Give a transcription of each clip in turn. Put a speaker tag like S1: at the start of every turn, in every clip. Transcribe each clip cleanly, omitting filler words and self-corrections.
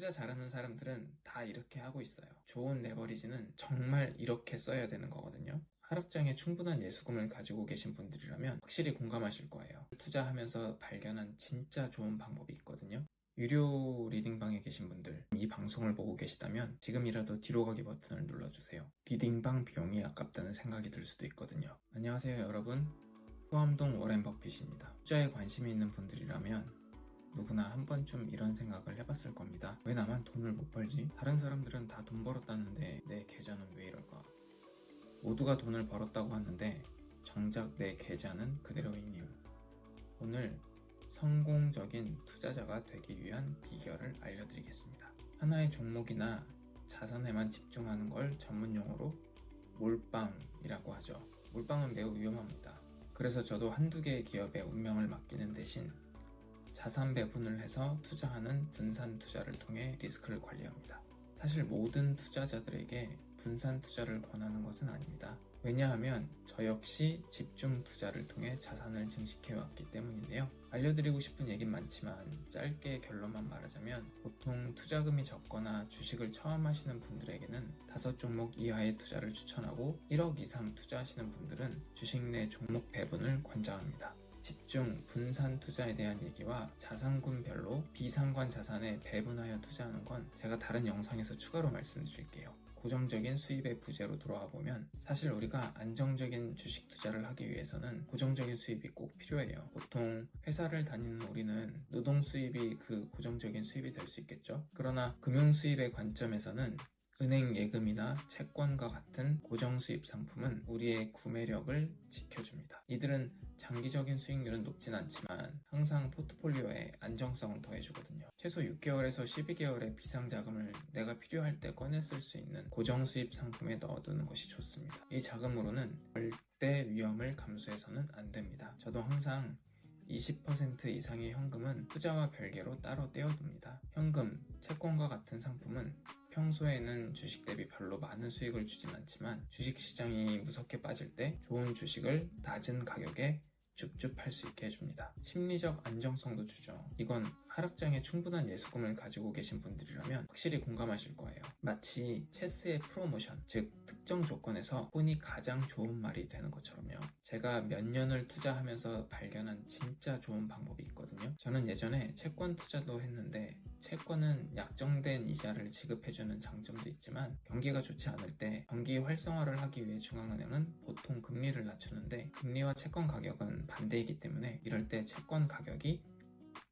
S1: 투자 잘하는 사람들은 다 이렇게 하고 있어요. 좋은 레버리지는 정말 이렇게 써야 되는 거거든요. 하락장에 충분한 예수금을 가지고 계신 분들이라면 확실히 공감하실 거예요. 투자하면서 발견한 진짜 좋은 방법이 있거든요. 유료 리딩방에 계신 분들, 이 방송을 보고 계시다면 지금이라도 뒤로 가기 버튼을 눌러주세요. 리딩방 비용이 아깝다는 생각이 들 수도 있거든요. 안녕하세요 여러분, 후암동 워렌 버핏입니다. 투자에 관심이 있는 분들이라면 누구나 한 번쯤 이런 생각을 해봤을 겁니다. 왜 나만 돈을 못 벌지? 다른 사람들은 다 돈 벌었다는데 내 계좌는 왜 이럴까? 모두가 돈을 벌었다고 하는데 정작 내 계좌는 그대로인 이유. 오늘 성공적인 투자자가 되기 위한 비결을 알려드리겠습니다. 하나의 종목이나 자산에만 집중하는 걸 전문용어로 몰빵이라고 하죠. 몰빵은 매우 위험합니다. 그래서 저도 한두 개의 기업에 운명을 맡기는 대신 자산 배분을 해서 투자하는 분산 투자를 통해 리스크를 관리합니다. 사실 모든 투자자들에게 분산 투자를 권하는 것은 아닙니다. 왜냐하면 저 역시 집중 투자를 통해 자산을 증식해왔기 때문인데요. 알려드리고 싶은 얘긴 많지만 짧게 결론만 말하자면 보통 투자금이 적거나 주식을 처음 하시는 분들에게는 5종목 이하의 투자를 추천하고 1억 이상 투자하시는 분들은 주식 내 종목 배분을 권장합니다. 집중, 분산 투자에 대한 얘기와 자산군별로 비상관 자산에 배분하여 투자하는 건 제가 다른 영상에서 추가로 말씀드릴게요. 고정적인 수입의 부재로 돌아와 보면 사실 우리가 안정적인 주식 투자를 하기 위해서는 고정적인 수입이 꼭 필요해요. 보통 회사를 다니는 우리는 노동 수입이 그 고정적인 수입이 될 수 있겠죠. 그러나 금융 수입의 관점에서는 은행 예금이나 채권과 같은 고정 수입 상품은 우리의 구매력을 지켜줍니다. 이들은 장기적인 수익률은 높진 않지만 항상 포트폴리오에 안정성을 더해주거든요. 최소 6개월에서 12개월의 비상자금을 내가 필요할 때 꺼내 쓸 수 있는 고정 수입 상품에 넣어두는 것이 좋습니다. 이 자금으로는 절대 위험을 감수해서는 안 됩니다. 저도 항상 20% 이상의 현금은 투자와 별개로 따로 떼어둡니다. 현금, 채권과 같은 상품은 평소에는 주식 대비 별로 많은 수익을 주진 않지만 주식시장이 무섭게 빠질 때 좋은 주식을 낮은 가격에 줍줍 할 수 있게 해줍니다. 심리적 안정성도 주죠. 이건 하락장에 충분한 예수금을 가지고 계신 분들이라면 확실히 공감하실 거예요. 마치 체스의 프로모션, 즉 특정 조건에서 운이 가장 좋은 말이 되는 것처럼요. 제가 몇 년을 투자하면서 발견한 진짜 좋은 방법이 있거든요. 저는 예전에 채권 투자도 했는데 채권은 약정된 이자를 지급해주는 장점도 있지만 경기가 좋지 않을 때 경기 활성화를 하기 위해 중앙은행은 보통 금리를 낮추는데 금리와 채권 가격은 반대이기 때문에 이럴 때 채권 가격이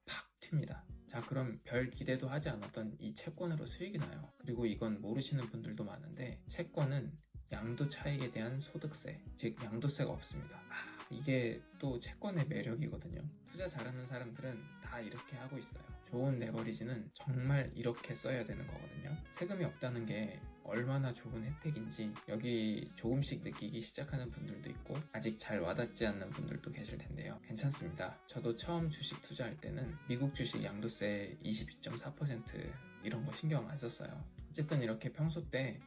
S1: 팍 튑니다. 자, 그럼 별 기대도 하지 않았던 이 채권으로 수익이 나요. 그리고 이건 모르시는 분들도 많은데 채권은 양도 차익에 대한 소득세, 즉 양도세가 없습니다. 이게 또 채권의 매력이거든요. 투자 잘하는 사람들은 다 이렇게 하고 있어요. 좋은 레버리지는 정말 이렇게 써야 되는 거거든요. 세금이 없다는 게 얼마나 좋은 혜택인지 여기 조금씩 느끼기 시작하는 분들도 있고 아직 잘 와닿지 않는 분들도 계실 텐데요. 괜찮습니다. 저도 처음 주식 투자할 때는 미국 주식 양도세 22.4% 이런 거 신경 안 썼어요. 어쨌든 이렇게 평소 때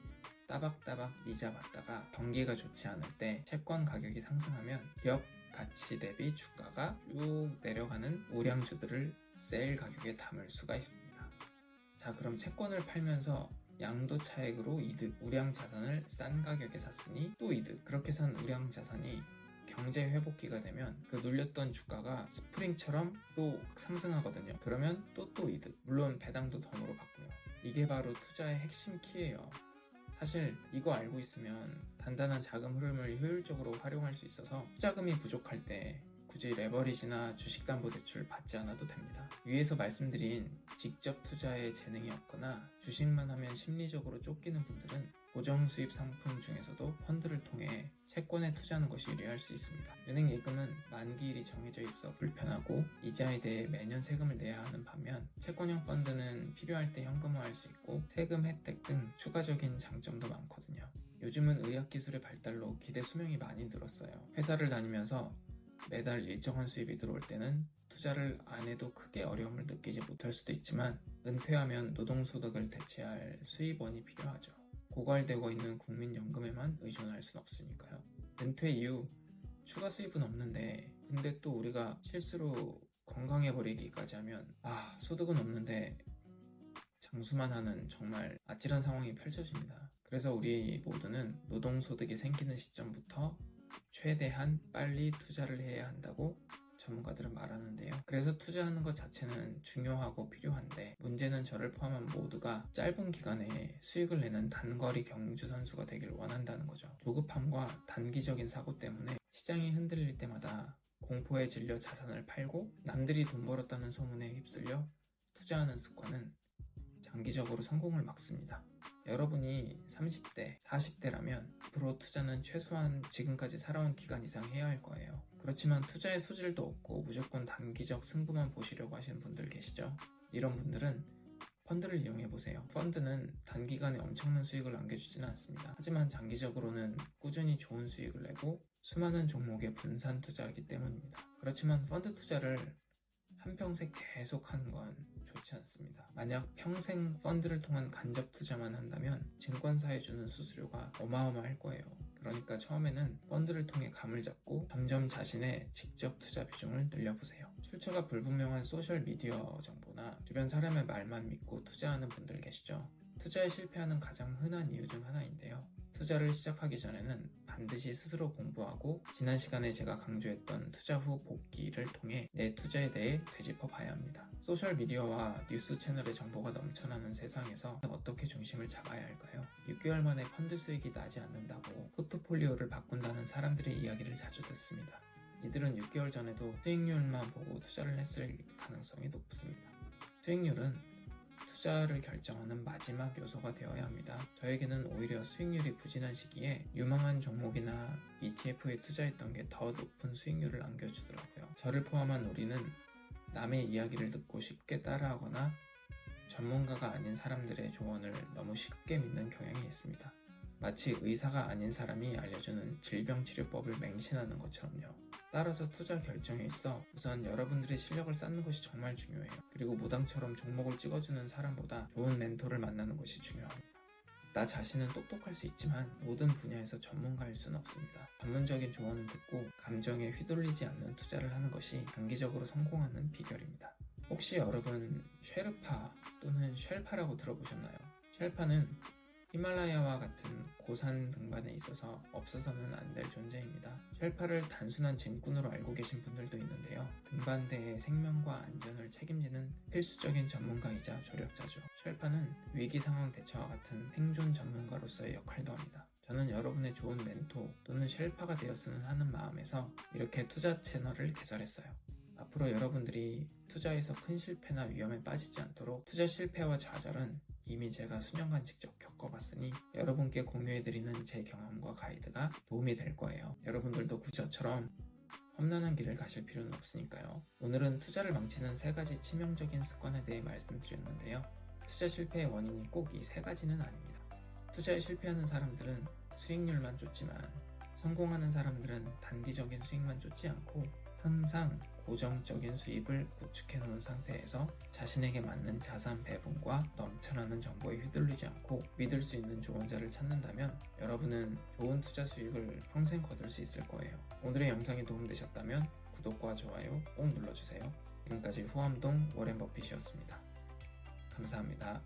S1: 따박따박 이자 받다가 경기가 좋지 않을 때 채권 가격이 상승하면 기업 가치 대비 주가가 쭉 내려가는 우량주들을 세일 가격에 담을 수가 있습니다. 자, 그럼 채권을 팔면서 양도 차익으로 이득, 우량 자산을 싼 가격에 샀으니 또 이득. 그렇게 산 우량 자산이 경제 회복기가 되면 그 눌렸던 주가가 스프링처럼 또 상승하거든요. 그러면 또 이득. 물론 배당도 덤으로 받고요. 이게 바로 투자의 핵심 키예요. 사실 이거 알고 있으면 단단한 자금 흐름을 효율적으로 활용할 수 있어서 투자금이 부족할 때 굳이 레버리지나 주식담보대출 받지 않아도 됩니다. 위에서 말씀드린 직접 투자에 재능이 없거나 주식만 하면 심리적으로 쫓기는 분들은 고정 수입 상품 중에서도 펀드를 통해 채권에 투자하는 것이 유리할 수 있습니다. 은행 예금은 만기일이 정해져 있어 불편하고 이자에 대해 매년 세금을 내야 하는 반면 채권형 펀드는 필요할 때 현금화할 수 있고 세금 혜택 등 추가적인 장점도 많거든요. 요즘은 의학기술의 발달로 기대 수명이 많이 늘었어요. 회사를 다니면서 매달 일정한 수입이 들어올 때는 투자를 안 해도 크게 어려움을 느끼지 못할 수도 있지만 은퇴하면 노동소득을 대체할 수입원이 필요하죠. 고갈되고 있는 국민연금에만 의존할 순 없으니까요. 은퇴 이후 추가 수입은 없는데 근데 또 우리가 실수로 건강해버리기까지 하면 소득은 없는데 장수만 하는 정말 아찔한 상황이 펼쳐집니다. 그래서 우리 모두는 노동소득이 생기는 시점부터 최대한 빨리 투자를 해야 한다고 전문가들은 말하는데요. 그래서 투자하는 것 자체는 중요하고 필요한데, 문제는 저를 포함한 모두가 짧은 기간에 수익을 내는 단거리 경주 선수가 되길 원한다는 거죠. 조급함과 단기적인 사고 때문에 시장이 흔들릴 때마다 공포에 질려 자산을 팔고 남들이 돈 벌었다는 소문에 휩쓸려 투자하는 습관은 장기적으로 성공을 막습니다. 여러분이 30대, 40대라면 앞으로 투자는 최소한 지금까지 살아온 기간 이상 해야 할 거예요. 그렇지만 투자의 소질도 없고 무조건 단기적 승부만 보시려고 하시는 분들 계시죠? 이런 분들은 펀드를 이용해보세요. 펀드는 단기간에 엄청난 수익을 남겨주지는 않습니다. 하지만 장기적으로는 꾸준히 좋은 수익을 내고 수많은 종목에 분산 투자하기 때문입니다. 그렇지만 펀드 투자를 한평생 계속 하는 건 좋지 않습니다. 만약 평생 펀드를 통한 간접 투자만 한다면 증권사에 주는 수수료가 어마어마할 거예요. 그러니까 처음에는 펀드를 통해 감을 잡고 점점 자신의 직접 투자 비중을 늘려보세요. 출처가 불분명한 소셜미디어 정보나 주변 사람의 말만 믿고 투자하는 분들 계시죠? 투자에 실패하는 가장 흔한 이유 중 하나인데요. 투자를 시작하기 전에는 반드시 스스로 공부하고 지난 시간에 제가 강조했던 투자 후 복기를 통해 내 투자에 대해 되짚어 봐야 합니다. 소셜미디어와 뉴스 채널의 정보가 넘쳐나는 세상에서 어떻게 중심을 잡아야 할까요? 6개월 만에 펀드 수익이 나지 않는다고 포트폴리오를 바꾼다는 사람들의 이야기를 자주 듣습니다. 이들은 6개월 전에도 수익률만 보고 투자를 했을 가능성이 높습니다. 수익률은 투자를 결정하는 마지막 요소가 되어야 합니다. 저에게는 오히려 수익률이 부진한 시기에 유망한 종목이나 ETF에 투자했던 게 더 높은 수익률을 안겨주더라고요. 저를 포함한 우리는 남의 이야기를 듣고 쉽게 따라하거나 전문가가 아닌 사람들의 조언을 너무 쉽게 믿는 경향이 있습니다. 마치 의사가 아닌 사람이 알려주는 질병치료법을 맹신하는 것처럼요. 따라서 투자 결정에 있어 우선 여러분들의 실력을 쌓는 것이 정말 중요해요. 그리고 무당처럼 종목을 찍어주는 사람보다 좋은 멘토를 만나는 것이 중요합니다. 나 자신은 똑똑할 수 있지만 모든 분야에서 전문가일 수는 없습니다. 전문적인 조언을 듣고 감정에 휘둘리지 않는 투자를 하는 것이 장기적으로 성공하는 비결입니다. 혹시 여러분 쉐르파 또는 쉘파라고 들어보셨나요? 쉘파는 히말라야와 같은 고산 등반에 있어서 없어서는 안 될 존재입니다. 쉘파를 단순한 짐꾼으로 알고 계신 분들도 있는데요. 등반대의 생명과 안전을 책임지는 필수적인 전문가이자 조력자죠. 쉘파는 위기 상황 대처와 같은 생존 전문가로서의 역할도 합니다. 저는 여러분의 좋은 멘토 또는 쉘파가 되었으면 하는 마음에서 이렇게 투자 채널을 개설했어요. 앞으로 여러분들이 투자에서 큰 실패나 위험에 빠지지 않도록 투자 실패와 좌절은 이미 제가 수년간 직접 겪어봤으니 여러분께 공유해드리는 제 경험과 가이드가 도움이 될 거예요. 여러분들도 굳이 저처럼 험난한 길을 가실 필요는 없으니까요. 오늘은 투자를 망치는 3가지 치명적인 습관에 대해 말씀드렸는데요. 투자 실패의 원인이 꼭 이 3가지는 아닙니다. 투자에 실패하는 사람들은 수익률만 쫓지만 성공하는 사람들은 단기적인 수익만 쫓지 않고 항상 고정적인 수입을 구축해 놓은 상태에서 자신에게 맞는 자산 배분과 넘쳐나는 정보에 휘둘리지 않고 믿을 수 있는 조언자를 찾는다면 여러분은 좋은 투자 수익을 평생 거둘 수 있을 거예요. 오늘의 영상이 도움되셨다면 구독과 좋아요 꼭 눌러주세요. 지금까지 후암동 워렌 버핏이었습니다. 감사합니다.